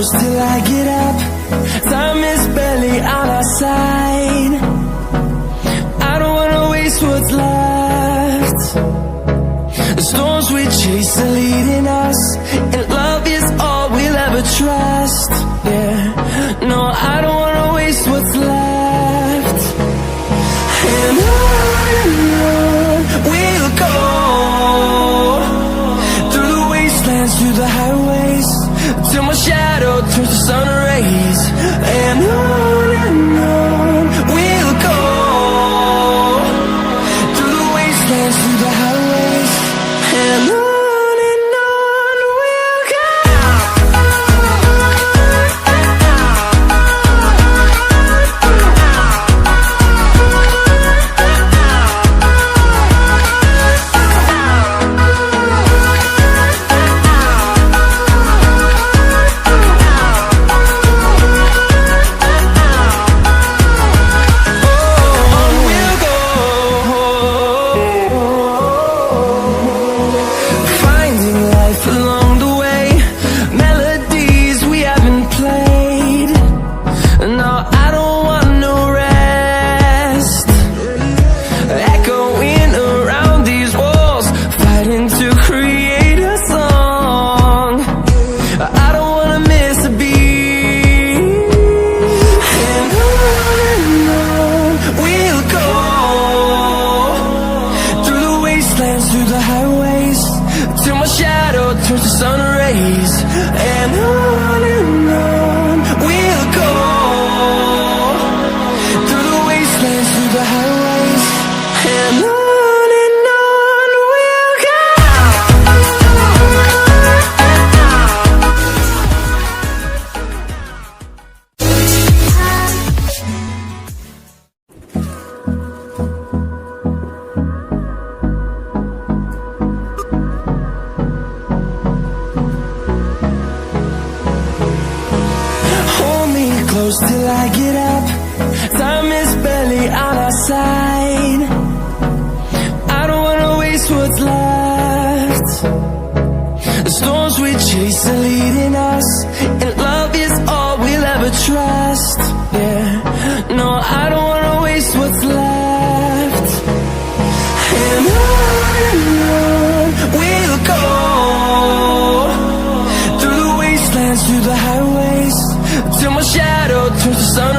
close till I get up. Time is barely on our side. I don't wanna waste what's left. The storms we chase are leading us, and love is all we'll ever trust. Yeah, no, I don't wanna waste what's left. And on we'll go, through the wastelands, through the highways, till my shadow turns to sun rays. And on we'll go, through the wastelands, through the highways, and on we'll go. Through the highways, till my shadow turns to sun rays. And on we'll go, through the wastelands, through the highways, and on we'll go. Close till I get up. Time is barely on our side. I don't wanna waste what's left. The storms we chase are leading us, and love is all we'll ever trust. Yeah, no, I don't wanna waste what's left. And on we'll go, through the wastelands, through the highways, till my shadow turns to sun